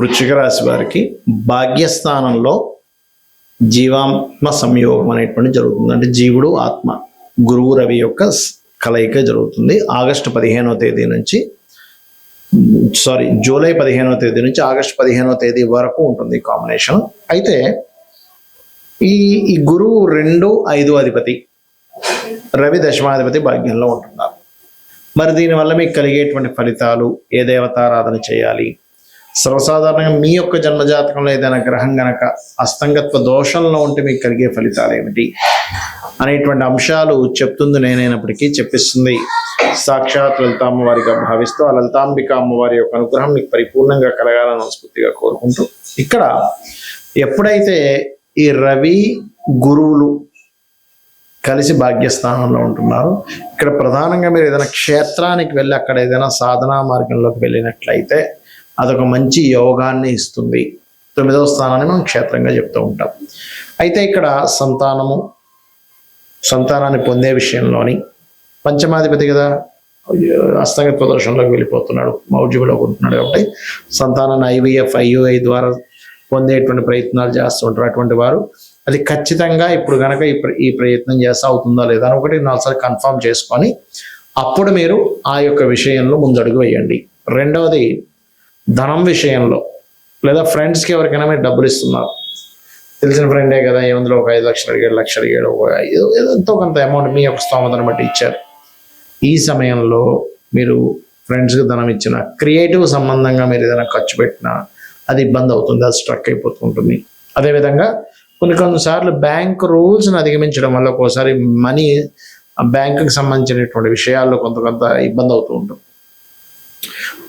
వృశ్చిక రాశి వారికి భాగ్యస్థానంలో జీవాత్మ సంయోగం అనేటువంటి జరుగుతుంది. అంటే జీవుడు ఆత్మ గురువు రవి యొక్క కలయిక జరుగుతుంది. ఆగస్టు 15వ తేదీ నుంచి జూలై 15వ తేదీ నుంచి ఆగస్టు 15వ తేదీ వరకు ఉంటుంది ఈ కాంబినేషన్. అయితే ఈ గురువు 2, 5 అధిపతి, రవి దశమాధిపతి భాగ్యంలో ఉంటున్నారు. మరి దీనివల్ల మీకు కలిగేటువంటి ఫలితాలు, ఏ దేవతారాధన చేయాలి, సర్వసాధారణంగా మీ యొక్క జన్మజాతకంలో ఏదైనా గ్రహం గనక అస్తంగత్వ దోషంలో ఉంటే మీకు కలిగే ఫలితాలు ఏమిటి అనేటువంటి అంశాలు చెప్తుంది నేనైనప్పటికీ చెప్పిస్తుంది సాక్షాత్ లలిత అమ్మవారిగా భావిస్తూ ఆ లలితాంబిక అమ్మవారి యొక్క అనుగ్రహం మీకు పరిపూర్ణంగా కలగాలని మనస్ఫూర్తిగా కోరుకుంటూ, ఇక్కడ ఎప్పుడైతే ఈ రవి గురువులు కలిసి భాగ్యస్థానంలో ఉంటున్నారు, ఇక్కడ ప్రధానంగా మీరు ఏదైనా క్షేత్రానికి వెళ్ళి అక్కడ ఏదైనా సాధనా మార్గంలోకి వెళ్ళినట్లయితే అదొక మంచి యోగాన్ని ఇస్తుంది. 9వ స్థానాన్ని మనం క్షేత్రంగా చెప్తూ ఉంటాం. అయితే ఇక్కడ సంతానాన్ని పొందే విషయంలోని పంచమాధిపతి కదా అస్తంగత్వ దోషంలోకి వెళ్ళిపోతున్నాడు, మౌఢ్యంలోకి ఉంటున్నాడు. కాబట్టి సంతానాన్ని IVF, IUI ద్వారా పొందేటువంటి ప్రయత్నాలు చేస్తూ ఉంటారు. అటువంటి వారు అది ఖచ్చితంగా ఇప్పుడు కనుక ఈ ప్రయత్నం చేస్తే అవుతుందా లేదా అని 1-4 సార్లు కన్ఫర్మ్ చేసుకొని అప్పుడు మీరు ఆ యొక్క విషయంలో ముందడుగు వేయండి. రెండవది, ధనం విషయంలో లేదా ఫ్రెండ్స్కి ఎవరికైనా మీరు డబ్బులు ఇస్తున్నారు, తెలిసిన ఫ్రెండే కదా, ఏముందులో ఒక 5 లక్షలు అడిగాడు, 1 లక్ష అడిగాడు, ఎంతో కొంత అమౌంట్ మీ యొక్క స్తోమతను బట్టి ఇచ్చారు. ఈ సమయంలో మీరు ఫ్రెండ్స్కి ధనం ఇచ్చిన, క్రియేటివ్ సంబంధంగా మీరు ఏదైనా ఖర్చు పెట్టినా అది ఇబ్బంది అవుతుంది, అది స్ట్రక్ అయిపోతుంటుంది. అదేవిధంగా కొన్నిసార్లు బ్యాంక్ రూల్స్ని అధిగమించడం వల్ల ఒక్కోసారి మనీ బ్యాంకుకి సంబంధించినటువంటి విషయాల్లో కొంత ఇబ్బంది అవుతూ ఉంటుంది.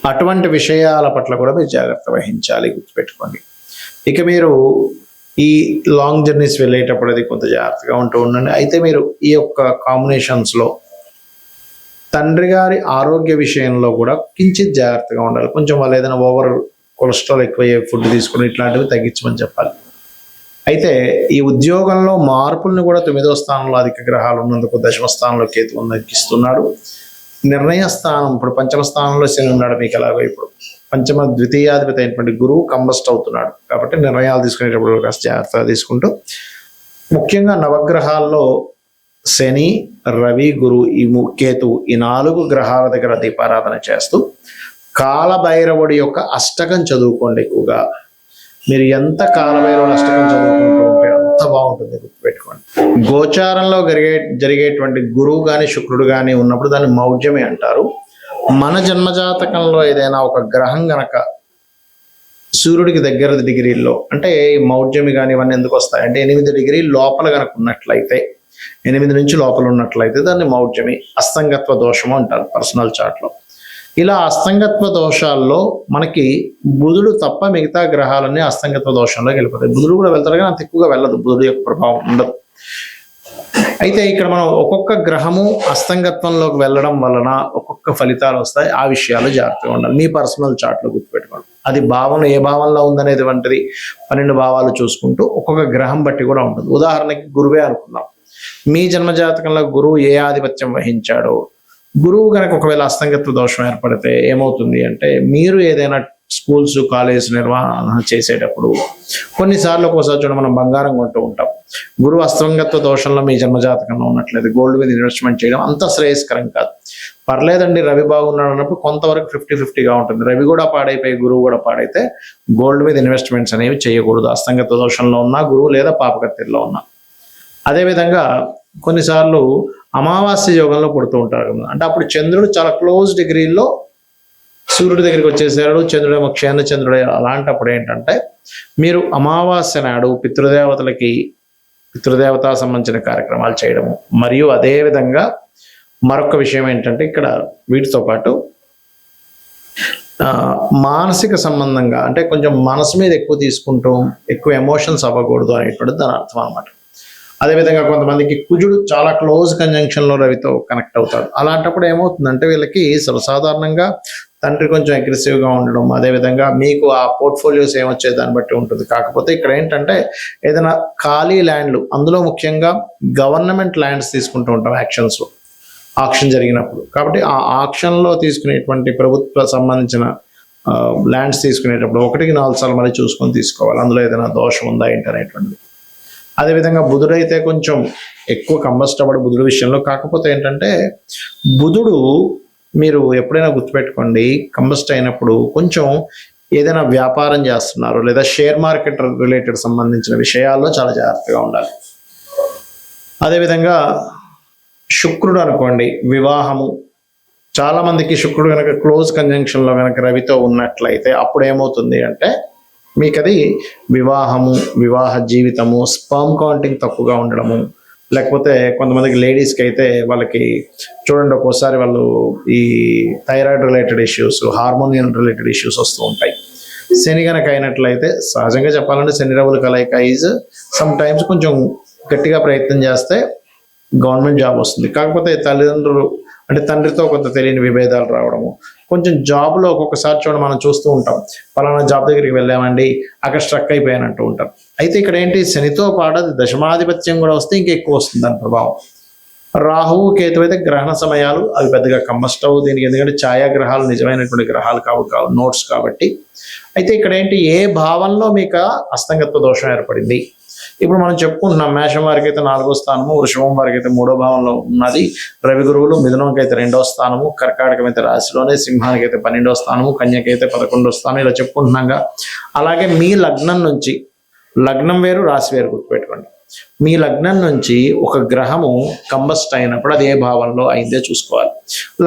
అటువంటి విషయాల పట్ల కూడా మీరు జాగ్రత్త వహించాలి, గుర్తుపెట్టుకోండి. ఇక మీరు ఈ లాంగ్ జర్నీస్ వెళ్ళేటప్పుడు అది కొంత జాగ్రత్తగా ఉండండి. అయితే మీరు ఈ యొక్క కాంబినేషన్స్లో తండ్రి గారి ఆరోగ్య విషయంలో కూడా కించిత్ జాగ్రత్తగా ఉండాలి. కొంచెం వాళ్ళు ఏదైనా ఓవర్ కొలెస్ట్రాల్ ఎక్కువయ్యే ఫుడ్ తీసుకుని ఇట్లాంటివి తగ్గించమని చెప్పాలి. అయితే ఈ ఉద్యోగంలో మార్పులను కూడా 9వ స్థానంలో అధిక గ్రహాలు ఉన్నందుకు 10వ స్థానంలో కేతు తగ్గిస్తున్నాడు. నిర్ణయ స్థానం, ఇప్పుడు 5వ స్థానంలో శని ఉన్నాడు. మీకు ఎలాగో ఇప్పుడు పంచమ ద్వితీయాధిపతి అయినటువంటి గురువు కంబస్ట్ అవుతున్నాడు. కాబట్టి నిర్ణయాలు తీసుకునేటప్పుడు కాస్త జాగ్రత్తగా తీసుకుంటూ, ముఖ్యంగా నవగ్రహాల్లో శని, రవి, గురు, కేతు ఈ 4 గ్రహాల దగ్గర దీపారాధన చేస్తూ కాలభైరవుడి యొక్క అష్టకం చదువుకోండి. ఎక్కువగా మీరు ఎంత కాలభైరవుడు అష్టకం చదువుకుంటూ ఉంటే అంత బాగుంటుంది, గుర్తుపెట్టుకోండి. గోచారంలో జరిగేటువంటి గురువు కానీ శుక్రుడు కానీ ఉన్నప్పుడు దాన్ని మౌఢ్యమే అంటారు. మన జన్మజాతకంలో ఏదైనా ఒక గ్రహం గనక సూర్యుడికి దగ్గర డిగ్రీల్లో, అంటే మౌఢ్యమి కానీ ఇవన్నీ ఎందుకు వస్తాయంటే 8 డిగ్రీల లోపల కనుక ఉన్నట్లయితే, 8 నుంచి లోపల ఉన్నట్లయితే దాన్ని మౌఢ్యమి, అస్తంగత్వ దోషము అంటారు పర్సనల్ చార్ట్లో. ఇలా అస్తంగత్వ దోషాల్లో మనకి బుధుడు తప్ప మిగతా గ్రహాలన్నీ అస్తంగత్వ దోషంలోకి వెళ్ళిపోతాయి. బుధుడు కూడా వెళ్తారు కానీ అంత ఎక్కువగా వెళ్ళదు, బుధుడు యొక్క ప్రభావం ఉండదు. అయితే ఇక్కడ మనం ఒక్కొక్క గ్రహము అస్తంగత్వంలోకి వెళ్ళడం వలన ఒక్కొక్క ఫలితాలు వస్తాయి. ఆ విషయాలు జాగ్రత్తగా ఉండాలి. మీ పర్సనల్ చార్ట్లో గుర్తుపెట్టుకోండి. అది భావన ఏ భావంలో ఉందనేది వంటిది 12 భావాలు చూసుకుంటూ ఒక్కొక్క గ్రహం బట్టి కూడా ఉంటుంది. ఉదాహరణకి గురువే అనుకుందాం. మీ జన్మజాతకంలో గురువు ఏ ఆధిపత్యం వహించాడో, గురువు కనుక ఒకవేళ అస్తంగత్వ దోషం ఏర్పడితే ఏమవుతుంది అంటే, మీరు ఏదైనా స్కూల్స్, కాలేజ్ నిర్వహణ చేసేటప్పుడు కొన్నిసార్లు ఒక్కోసారి మనం బంగారం కొంటూ ఉంటాం. గురువు అస్తంగత్వ దోషంలో మీ జన్మజాతకంలో ఉన్నట్లయితే గోల్డ్ మీద ఇన్వెస్ట్మెంట్ చేయడం అంత శ్రేయస్కరం కాదు. పర్లేదండి, రవి బాగున్నాడు అన్నప్పుడు కొంతవరకు 50-50గా ఉంటుంది. రవి కూడా పాడైపోయి గురువు కూడా పాడైతే గోల్డ్ మీద ఇన్వెస్ట్మెంట్స్ అనేవి చేయకూడదు, అస్తంగత్వ దోషంలో ఉన్నా గురువు లేదా పాపకత్తిలో ఉన్నా. అదేవిధంగా కొన్నిసార్లు అమావాస్య యోగంలో పుడుతూ ఉంటారు కదా, అంటే అప్పుడు చంద్రుడు చాలా క్లోజ్ డిగ్రీల్లో సూర్యుడి దగ్గరికి వచ్చేసాడు, చంద్రుడేమో క్షేణ చంద్రుడే. అలాంటప్పుడు ఏంటంటే మీరు అమావాస్య నాడు పితృదేవతా సంబంధించిన కార్యక్రమాలు చేయడము, మరియు అదేవిధంగా మరొక విషయం ఏంటంటే ఇక్కడ వీటితో పాటు మానసిక సంబంధంగా, అంటే కొంచెం మనసు మీద ఎక్కువ తీసుకుంటూ ఎక్కువ ఎమోషన్స్ అవ్వకూడదు అనేటువంటి దాని అర్థం అన్నమాట. అదేవిధంగా కొంతమందికి కుజుడు చాలా క్లోజ్ కంజంక్షన్లో రవితో కనెక్ట్ అవుతాడు. అలాంటప్పుడు ఏమవుతుందంటే వీళ్ళకి సర్వసాధారణంగా తండ్రి కొంచెం అగ్రెసివ్గా ఉండడం, అదేవిధంగా మీకు ఆ పోర్ట్ఫోలియోస్ ఏమొచ్చే దాన్ని బట్టి ఉంటుంది. కాకపోతే ఇక్కడ ఏంటంటే ఏదైనా ఖాళీ ల్యాండ్లు, అందులో ముఖ్యంగా గవర్నమెంట్ ల్యాండ్స్ తీసుకుంటూ ఉంటాం ఆక్షన్ జరిగినప్పుడు. కాబట్టి ఆ ఆక్షన్లో తీసుకునేటువంటి ప్రభుత్వ సంబంధించిన ల్యాండ్స్ తీసుకునేటప్పుడు 1-4 సార్లు మళ్ళీ చూసుకొని తీసుకోవాలి, అందులో ఏదైనా దోషం ఉందా ఏంటి అనేటువంటిది. అదేవిధంగా బుధుడైతే కొంచెం ఎక్కువ కంబస్ట్ అవ్వడు బుధుడు విషయంలో. కాకపోతే ఏంటంటే బుధుడు మీరు ఎప్పుడైనా గుర్తుపెట్టుకోండి, కంబస్ట్ అయినప్పుడు కొంచెం ఏదైనా వ్యాపారం చేస్తున్నారు లేదా షేర్ మార్కెట్ రిలేటెడ్ సంబంధించిన విషయాల్లో చాలా జాగ్రత్తగా ఉండాలి. అదేవిధంగా శుక్రుడు అనుకోండి, వివాహము, చాలా మందికి శుక్రుడు కనుక క్లోజ్ కంజంక్షన్లో కనుక రవితో ఉన్నట్లయితే అప్పుడు ఏమవుతుంది అంటే మీకు అది వివాహము, వివాహ జీవితము, స్పర్మ్ కౌంటింగ్ తక్కువగా ఉండడము, లేకపోతే కొంతమందికి లేడీస్కి అయితే వాళ్ళకి చూడండి ఒక్కోసారి వాళ్ళు ఈ thyroid related issues, హార్మోనియల్ related issues వస్తూ ఉంటాయి. శని కనుక అయినట్లయితే సహజంగా చెప్పాలంటే శని రవుల కలయిక ఈజ్ సమ్ టైమ్స్ కొంచెం గట్టిగా ప్రయత్నం చేస్తే గవర్నమెంట్ జాబ్ వస్తుంది. కాకపోతే తల్లిదండ్రులు అంటే తండ్రితో కొంత తెలియని విభేదాలు రావడము, కొంచెం జాబ్లో ఒక్కొక్కసారి చూడండి మనం చూస్తూ ఉంటాం, పలానా జాబ్ దగ్గరికి వెళ్ళామండి అక్కడ స్ట్రక్ అయిపోయానంటూ ఉంటాం. అయితే ఇక్కడ ఏంటి, శనితో పాటు అది దశమాధిపత్యం కూడా వస్తే ఇంకా ఎక్కువ వస్తుంది దాని ప్రభావం. రాహువు కేతు అయితే గ్రహణ సమయాలు అవి పెద్దగా కంబస్ట్ అవ్వు దీనికి, ఎందుకంటే ఛాయాగ్రహాలు నిజమైనటువంటి గ్రహాలు కావు నోట్స్ కాబట్టి. అయితే ఇక్కడ ఏంటి, ఏ భావంలో మీకు అస్తంగత్వ దోషం ఏర్పడింది. ఇప్పుడు మనం చెప్పుకుంటున్నాం మేషం వారికి అయితే 4వ స్థానము, వృషభం వారికి అయితే 3వ భావంలో ఉన్నది రవి గురువులు, మిథునంకి అయితే 2వ స్థానము, కర్కాటకం అయితే రాశిలోనే, సింహానికి అయితే 12వ స్థానము, కన్యకి అయితే 11వ స్థానం, ఇలా చెప్పుకుంటున్నాగా. అలాగే మీ లగ్నం నుంచి, లగ్నం వేరు రాశి వేరు గుర్తుపెట్టుకోండి, మీ లగ్నం నుంచి ఒక గ్రహము కంబస్ట్ అయినప్పుడు అది ఏ భావంలో అయిందే చూసుకోవాలి.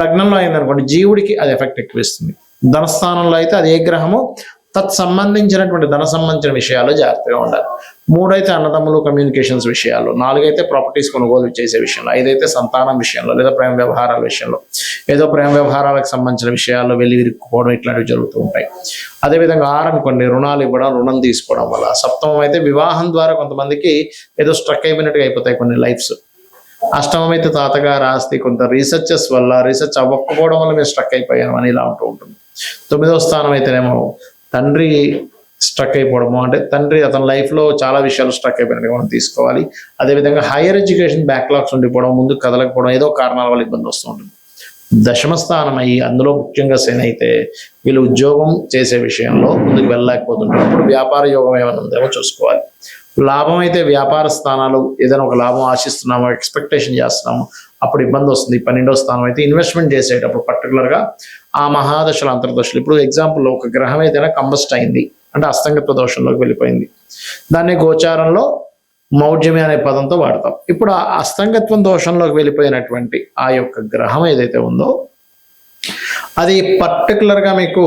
లగ్నంలో అయిందనుకోండి జీవుడికి అది ఎఫెక్ట్ ఎక్కువ ఇస్తుంది. ధనస్థానంలో అయితే అది ఏ గ్రహము సంబంధించినటువంటి ధన సంబంధించిన విషయాల్లో జాగ్రత్తగా ఉండాలి. 3 అయితే అన్నదమ్ములు కమ్యూనికేషన్స్ విషయాల్లో, 4 అయితే ప్రాపర్టీస్ కొనుగోలు చేసే విషయంలో, 5 అయితే సంతానం విషయంలో లేదా ప్రేమ వ్యవహారాల విషయంలో, ఏదో ప్రేమ వ్యవహారాలకు సంబంధించిన విషయాల్లో వెళ్ళి విరుక్కుపోవడం ఇట్లాంటివి జరుగుతూ ఉంటాయి. అదేవిధంగా 6 అనుకోండి, రుణాలు ఇవ్వడం, రుణం తీసుకోవడం వల్ల. 7వ అయితే వివాహం ద్వారా కొంతమందికి ఏదో స్ట్రక్ అయిపోయినట్టుగా అయిపోతాయి కొన్ని లైఫ్స్. 8వ అయితే తాతగారు ఆస్తి, కొంత రీసెర్చెస్ వల్ల రీసెర్చ్ అవ్వకపోవడం వల్ల మేము స్ట్రక్ అయిపోయాము అని ఇలా ఉంటూ ఉంటుంది. 9వ స్థానం అయితేనేమో తండ్రి స్ట్రక్ అయిపోవడము, అంటే తండ్రి అతని లైఫ్లో చాలా విషయాలు స్ట్రక్ అయిపోయినట్టుగా మనం తీసుకోవాలి. అదేవిధంగా హైయర్ ఎడ్యుకేషన్ బ్యాక్లాగ్స్ ఉండిపోవడం, ముందుకు కదలకపోవడం, ఏదో కారణాల వల్ల ఇబ్బంది వస్తూ ఉంటుంది. 10వ స్థానం అయ్యి అందులో ముఖ్యంగా శని అయితే వీళ్ళు ఉద్యోగం చేసే విషయంలో ముందుకు వెళ్ళలేకపోతుంటారు. అప్పుడు వ్యాపార యోగం ఏమైనా ఉందేమో చూసుకోవాలి. లాభం అయితే వ్యాపార స్థానాలు ఏదైనా ఒక లాభం ఆశిస్తున్నామో, ఎక్స్పెక్టేషన్ చేస్తున్నాము, అప్పుడు ఇబ్బంది వస్తుంది. 12వ స్థానం అయితే ఇన్వెస్ట్మెంట్ చేసేటప్పుడు పర్టికులర్గా ఆ మహాదశలు అంతర్దశలు. ఇప్పుడు ఎగ్జాంపుల్ ఒక గ్రహం ఏదైనా కంబస్ట్ అయింది అంటే అస్తంగత్వ దోషంలోకి వెళ్ళిపోయింది, దాన్ని గోచారంలో మౌఢ్యమి అనే పదంతో వాడతాం. ఇప్పుడు ఆ అస్తంగత్వం దోషంలోకి వెళ్ళిపోయినటువంటి ఆ యొక్క గ్రహం ఏదైతే ఉందో అది పర్టికులర్గా మీకు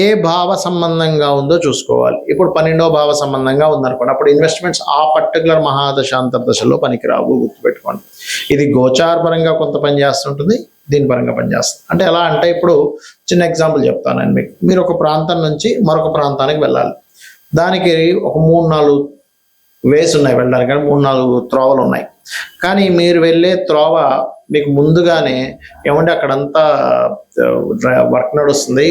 ఏ భావ సంబంధంగా ఉందో చూసుకోవాలి. ఇప్పుడు 12వ భావ సంబంధంగా ఉందనుకోండి, అప్పుడు ఇన్వెస్ట్మెంట్స్ ఆ పర్టికులర్ మహాదశ అంతర్దశలో పనికిరావు, గుర్తుపెట్టుకోండి. ఇది గోచార పరంగా కొంత పని చేస్తుంటుంది, దీని పరంగా పనిచేస్తుంది. అంటే ఎలా అంటే ఇప్పుడు చిన్న ఎగ్జాంపుల్ చెప్తానండి మీకు. మీరు ఒక ప్రాంతం నుంచి మరొక ప్రాంతానికి వెళ్ళాలి, దానికి ఒక 3-4 వేస్ ఉన్నాయి వెళ్ళడానికి, కానీ 3-4 త్రోవలు ఉన్నాయి. కానీ మీరు వెళ్ళే త్రోవ మీకు ముందుగానే ఏమంటే అక్కడంతా వర్క్ నడుస్తుంది,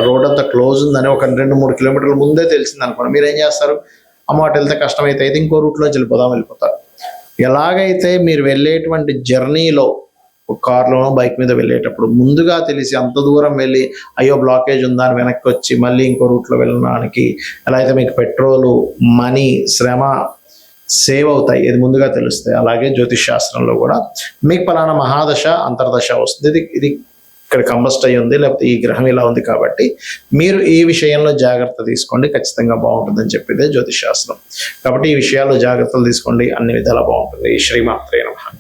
రోడ్ అంతా క్లోజ్ ఉందని ఒక 2-3 కిలోమీటర్ల ముందే తెలిసింది అనుకోండి, మీరు ఏం చేస్తారు, అమ్మ అటు వెళ్తే కష్టమైతే అయితే ఇంకో రూట్లోంచి వెళ్ళిపోతారు. ఎలాగైతే మీరు వెళ్ళేటువంటి జర్నీలో కార్లోనో బైక్ మీద వెళ్ళేటప్పుడు ముందుగా తెలిసి అంత దూరం వెళ్ళి అయ్యో బ్లాకేజ్ ఉందా అని వెనక్కి వచ్చి మళ్ళీ ఇంకో రూట్లో వెళ్ళడానికి ఎలా అయితే మీకు పెట్రోలు, మనీ, శ్రమ సేవ్ అవుతాయి, ఇది ముందుగా తెలుస్తాయి. అలాగే జ్యోతిష్ శాస్త్రంలో కూడా మీకు పలానా మహాదశ అంతర్దశ వస్తుంది, ఇది ఇక్కడ కంబస్ట్ అయ్యి ఉంది, లేకపోతే ఈ గ్రహం ఇలా ఉంది, కాబట్టి మీరు ఈ విషయంలో జాగ్రత్త తీసుకోండి, ఖచ్చితంగా బాగుంటుందని చెప్పేదే జ్యోతిష్ శాస్త్రం. కాబట్టి ఈ విషయాల్లో జాగ్రత్తలు తీసుకోండి, అన్ని విధాలా బాగుంటుంది. శ్రీమాత్రే నమః.